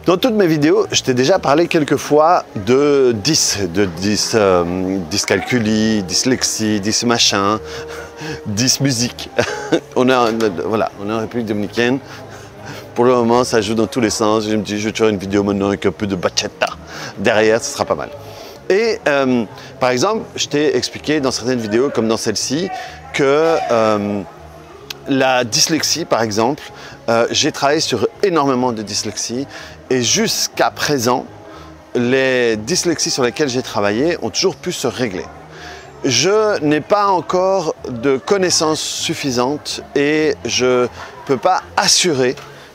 Dans toutes mes vidéos, je t'ai déjà parlé quelques fois de dyscalculie, dyslexie, machin, musique. Voilà, on est en République dominicaine. Pour le moment, ça joue dans tous les sens. Je me dis, je vais te faire une vidéo maintenant avec un peu de bachata derrière, ce sera pas mal. Et par exemple, je t'ai expliqué dans certaines vidéos, comme dans celle-ci, que la dyslexie, par exemple, j'ai travaillé sur énormément de dyslexie et jusqu'à présent, les dyslexies sur lesquelles j'ai travaillé ont toujours pu se régler. Je n'ai pas encore de connaissances suffisantes et je ne peux pas assurer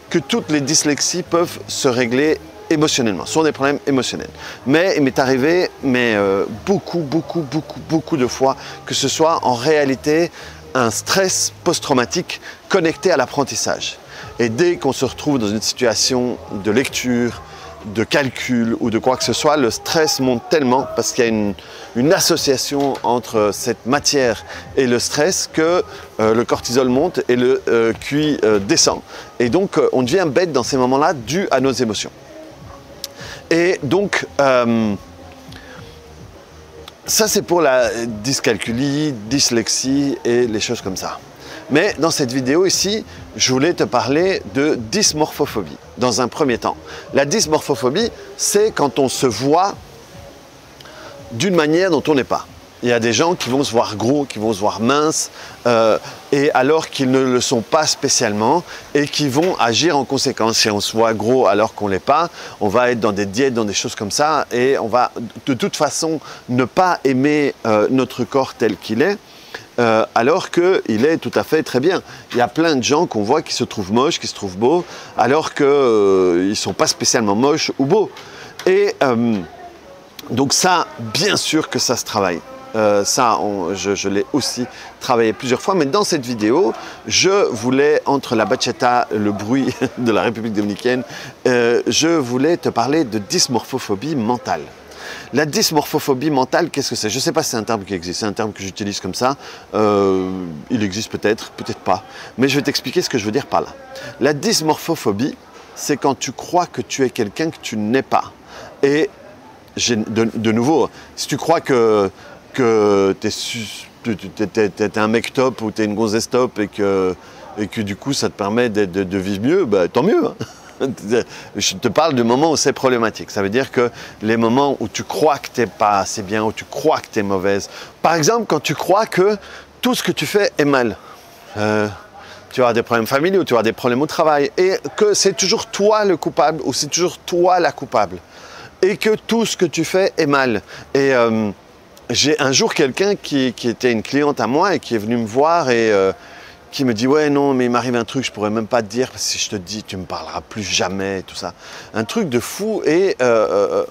que toutes les dyslexies peuvent se régler émotionnellement, ce sont des problèmes émotionnels. Mais il m'est arrivé beaucoup de fois que ce soit en réalité un stress post-traumatique connecté à l'apprentissage. Et dès qu'on se retrouve dans une situation de lecture, de calcul ou de quoi que ce soit, le stress monte tellement parce qu'il y a une association entre cette matière et le stress que le cortisol monte et le QI descend. Et donc on devient bête dans ces moments-là dû à nos émotions. Et donc ça c'est pour la dyscalculie, dyslexie et les choses comme ça. Mais dans cette vidéo ici, je voulais te parler de dysmorphophobie dans un premier temps. La dysmorphophobie, c'est quand on se voit d'une manière dont on n'est pas. Il y a des gens qui vont se voir gros, qui vont se voir minces, et alors qu'ils ne le sont pas spécialement, et qui vont agir en conséquence. Si on se voit gros alors qu'on ne l'est pas, on va être dans des diètes, dans des choses comme ça, et on va de toute façon ne pas aimer notre corps tel qu'il est, alors qu'il est tout à fait très bien. Il y a plein de gens qu'on voit qui se trouvent moches, qui se trouvent beaux, alors qu'ils ne sont pas spécialement moches ou beaux. Et donc ça, bien sûr que ça se travaille. Je l'ai aussi travaillé plusieurs fois, mais dans cette vidéo, je voulais, entre la bachata, le bruit de la République dominicaine, je voulais te parler de dysmorphophobie mentale. La dysmorphophobie mentale, qu'est-ce que c'est? Je ne sais pas si c'est un terme qui existe, c'est un terme que j'utilise comme ça. Il existe peut-être, peut-être pas. Mais je vais t'expliquer ce que je veux dire par là. La dysmorphophobie, c'est quand tu crois que tu es quelqu'un que tu n'es pas. Et de nouveau, si tu crois que tu es un mec top ou tu es une gonzesse top et que du coup ça te permet de vivre mieux, bah, tant mieux. Hein. Je te parle du moment où c'est problématique. Ça veut dire que les moments où tu crois que tu n'es pas assez bien, où tu crois que tu es mauvaise. Par exemple, quand tu crois que tout ce que tu fais est mal. Tu as des problèmes familiaux, tu as des problèmes au travail. Et que c'est toujours toi le coupable ou c'est toujours toi la coupable. Et que tout ce que tu fais est mal. Et j'ai un jour quelqu'un qui était une cliente à moi et qui est venu me voir et qui me dit « Ouais, non, mais il m'arrive un truc, je pourrais même pas te dire, parce que si je te dis, tu me parleras plus jamais, et tout ça. » Un truc de fou, et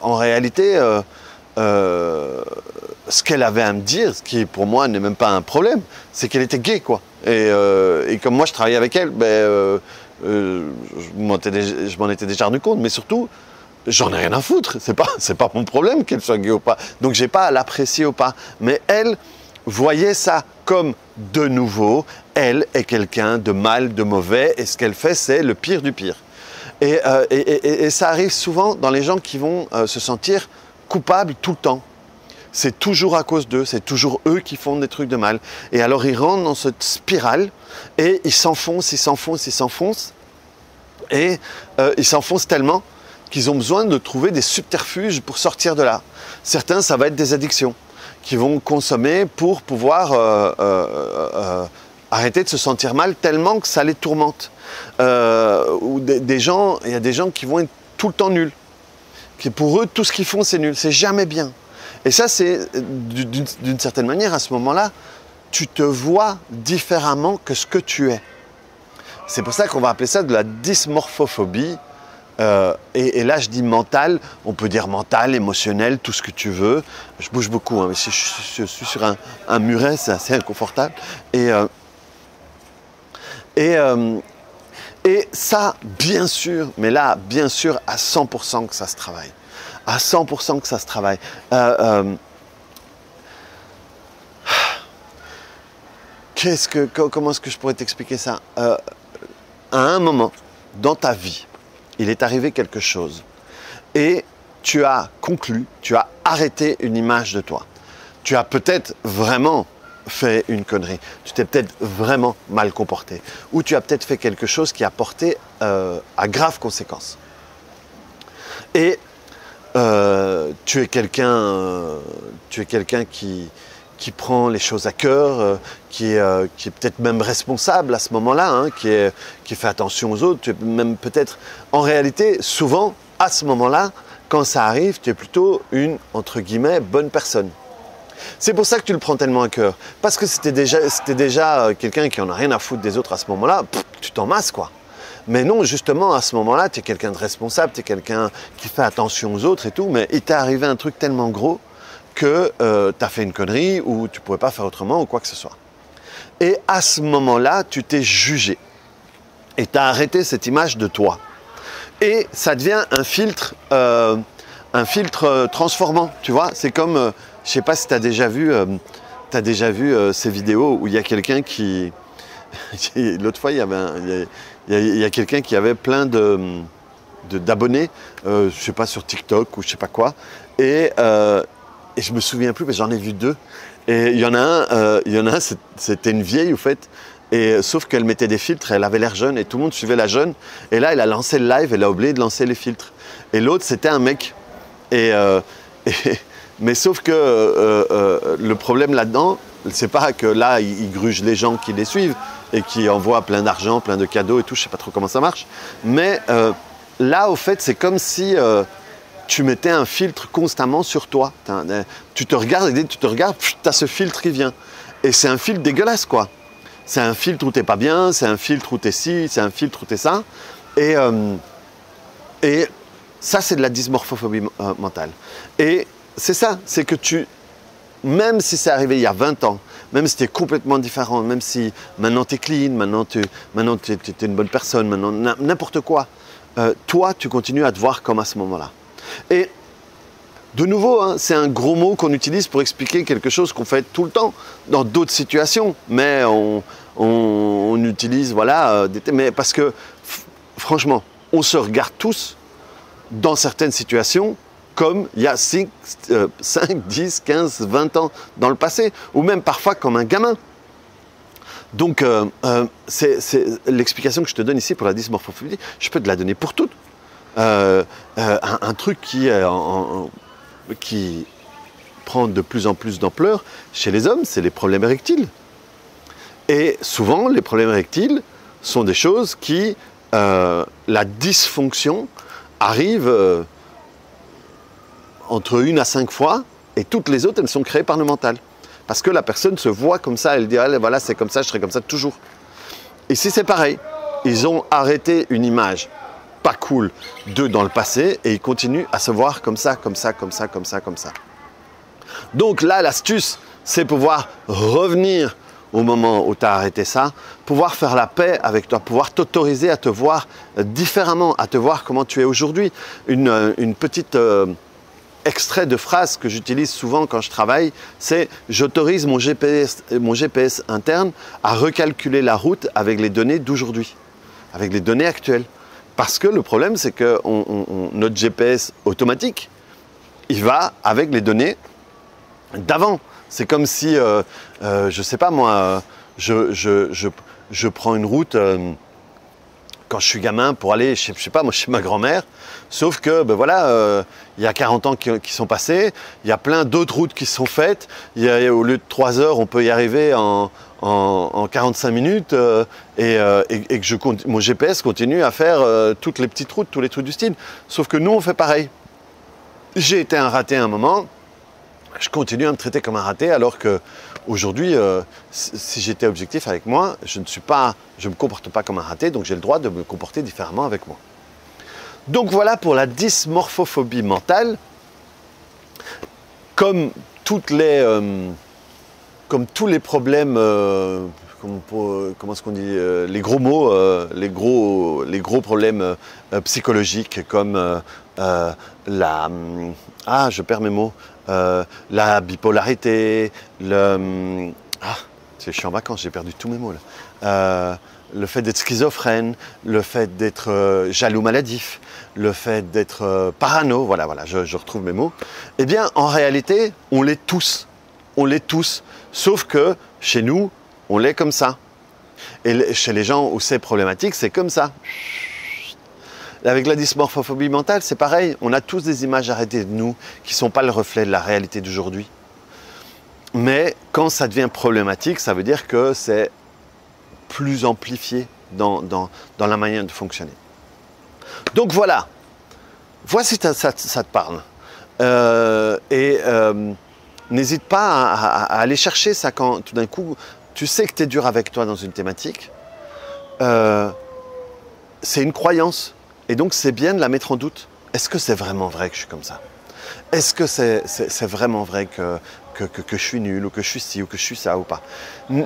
en réalité, ce qu'elle avait à me dire, ce qui pour moi n'est même pas un problème, c'est qu'elle était gay, quoi. Et comme moi, je travaillais avec elle, je m'en étais déjà rendu compte, mais surtout, j'en ai rien à foutre, c'est pas mon problème qu'elle soit gay ou pas. Donc, j'ai pas à l'apprécier ou pas. Mais elle voyait ça comme, de nouveau, elle est quelqu'un de mal, de mauvais, et ce qu'elle fait, c'est le pire du pire. Et ça arrive souvent dans les gens qui vont se sentir coupables tout le temps. C'est toujours à cause d'eux, c'est toujours eux qui font des trucs de mal. Et alors ils rentrent dans cette spirale, et ils s'enfoncent, et ils s'enfoncent tellement qu'ils ont besoin de trouver des subterfuges pour sortir de là. Certains, ça va être des addictions qui vont consommer pour pouvoir arrêter de se sentir mal tellement que ça les tourmente. Ou il y a des gens qui vont être tout le temps nuls. Pour eux, tout ce qu'ils font, c'est nul, c'est jamais bien. Et ça, c'est d'une certaine manière, à ce moment-là, tu te vois différemment que ce que tu es. C'est pour ça qu'on va appeler ça de la dysmorphophobie. Et là, je dis mental, on peut dire mental, émotionnel, tout ce que tu veux. Je bouge beaucoup, hein, mais si je suis sur un muret, c'est assez inconfortable. Et ça, bien sûr, mais là, bien sûr, à 100% que ça se travaille. À 100% que ça se travaille. Comment est-ce que je pourrais t'expliquer ça? À un moment dans ta vie, il est arrivé quelque chose. Et tu as conclu, tu as arrêté une image de toi. Tu as peut-être vraiment fait une connerie. Tu t'es peut-être vraiment mal comporté. Ou tu as peut-être fait quelque chose qui a porté à graves conséquences. Et tu es quelqu'un qui prend les choses à cœur, qui est peut-être même responsable à ce moment-là, hein, qui fait attention aux autres. Tu es même peut-être, en réalité, souvent, à ce moment-là, quand ça arrive, tu es plutôt une, entre guillemets, bonne personne. C'est pour ça que tu le prends tellement à cœur. Parce que c'était déjà quelqu'un qui en a rien à foutre des autres à ce moment-là, tu t'en masses, quoi. Mais non, justement, à ce moment-là, tu es quelqu'un de responsable, tu es quelqu'un qui fait attention aux autres et tout, mais il t'est arrivé un truc tellement gros que tu as fait une connerie ou tu ne pouvais pas faire autrement ou quoi que ce soit. Et à ce moment-là, tu t'es jugé. Et tu as arrêté cette image de toi. Et ça devient un filtre transformant, tu vois. C'est comme, je ne sais pas si tu as déjà vu, ces vidéos où il y a quelqu'un qui... L'autre fois, il y a quelqu'un qui avait plein d'abonnés, je ne sais pas, sur TikTok ou je ne sais pas quoi. Et je ne me souviens plus, mais j'en ai vu 2. Et il y en a un, c'était une vieille, au fait. Et, sauf qu'elle mettait des filtres, elle avait l'air jeune et tout le monde suivait la jeune. Et là, elle a lancé le live, elle a oublié de lancer les filtres. Et l'autre, c'était un mec. Mais sauf que le problème là-dedans, c'est pas que là, il gruge les gens qui les suivent et qui envoient plein d'argent, plein de cadeaux et tout, je sais pas trop comment ça marche. Mais là, au fait, c'est comme si tu mettais un filtre constamment sur toi. Tu te regardes et dès que tu te regardes, tu as ce filtre qui vient. Et c'est un filtre dégueulasse, quoi. C'est un filtre où t'es pas bien, c'est un filtre où t'es ci, c'est un filtre où t'es ça. Et ça, c'est de la dysmorphophobie mentale. Et c'est ça, c'est que même si c'est arrivé il y a 20 ans, même si tu es complètement différent, même si maintenant tu es clean, maintenant tu es une bonne personne, maintenant n'importe quoi, toi, tu continues à te voir comme à ce moment-là. Et de nouveau, hein, c'est un gros mot qu'on utilise pour expliquer quelque chose qu'on fait tout le temps dans d'autres situations, mais on utilise, voilà, mais parce que franchement, on se regarde tous dans certaines situations comme il y a 5, 10, 15, 20 ans dans le passé, ou même parfois comme un gamin. Donc, c'est l'explication que je te donne ici pour la dysmorphophobie, je peux te la donner pour toutes. Un truc qui prend de plus en plus d'ampleur chez les hommes, c'est les problèmes érectiles. Et souvent, les problèmes érectiles sont des choses qui, la dysfonction arrive entre 1 à 5 fois, et toutes les autres, elles sont créées par le mental. Parce que la personne se voit comme ça, elle dit, allez, voilà, c'est comme ça, je serai comme ça toujours. Ici, c'est pareil. Ils ont arrêté une image pas cool d'eux dans le passé, et ils continuent à se voir comme ça, comme ça, comme ça, comme ça, comme ça. Donc là, l'astuce, c'est pouvoir revenir au moment où tu as arrêté ça, pouvoir faire la paix avec toi, pouvoir t'autoriser à te voir différemment, à te voir comment tu es aujourd'hui. Une petite extrait de phrase que j'utilise souvent quand je travaille, c'est « j'autorise mon GPS interne à recalculer la route avec les données d'aujourd'hui, avec les données actuelles ». Parce que le problème, c'est que notre GPS automatique, il va avec les données d'avant. C'est comme si, je sais pas moi, je prends une route quand je suis gamin pour aller, je sais pas moi, chez ma grand-mère. Sauf que, ben voilà, il y a 40 ans qui sont passés, il y a plein d'autres routes qui sont faites. Au lieu de 3 heures, on peut y arriver en 45 minutes et que mon GPS continue à faire toutes les petites routes, tous les trucs du style. Sauf que nous, on fait pareil. J'ai été un raté à un moment. Je continue à me traiter comme un raté alors qu'aujourd'hui, si j'étais objectif avec moi, je ne me comporte pas comme un raté, donc j'ai le droit de me comporter différemment avec moi. Donc voilà pour la dysmorphophobie mentale. Comme tous les problèmes, comment est-ce qu'on dit, les gros mots, les gros problèmes psychologiques comme je perds mes mots, la bipolarité, je suis en vacances, j'ai perdu tous mes mots là. le fait d'être schizophrène, le fait d'être jaloux maladif, le fait d'être parano, voilà, je retrouve mes mots, eh bien, en réalité, on l'est tous. On l'est tous, sauf que chez nous, on l'est comme ça. Et chez les gens où c'est problématique, c'est comme ça. Avec la dysmorphophobie mentale, c'est pareil. On a tous des images arrêtées de nous qui ne sont pas le reflet de la réalité d'aujourd'hui. Mais quand ça devient problématique, ça veut dire que c'est plus amplifié dans la manière de fonctionner. Donc voilà. Voici ça te parle. N'hésite pas à aller chercher ça quand tout d'un coup, tu sais que tu es dur avec toi dans une thématique. C'est une croyance. Et donc, c'est bien de la mettre en doute. Est-ce que c'est vraiment vrai que je suis comme ça? Est-ce que c'est vraiment vrai que je suis nul, ou que je suis ci, ou que je suis ça, ou pas?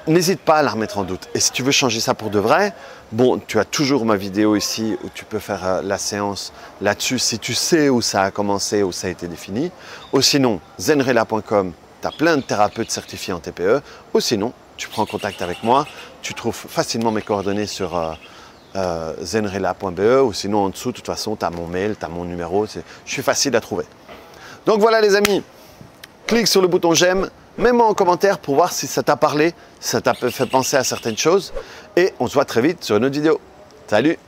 N'hésite pas à la remettre en doute. Et si tu veux changer ça pour de vrai, bon, tu as toujours ma vidéo ici où tu peux faire la séance là-dessus si tu sais où ça a commencé, où ça a été défini. Ou sinon, zenrela.com, tu as plein de thérapeutes certifiés en TPE. Ou sinon, tu prends contact avec moi. Tu trouves facilement mes coordonnées sur zenrela.be, ou sinon en dessous, de toute façon, tu as mon mail, tu as mon numéro. Je suis facile à trouver. Donc voilà les amis, clique sur le bouton j'aime, mets-moi en commentaire pour voir si ça t'a parlé, si ça t'a fait penser à certaines choses. Et on se voit très vite sur une autre vidéo. Salut!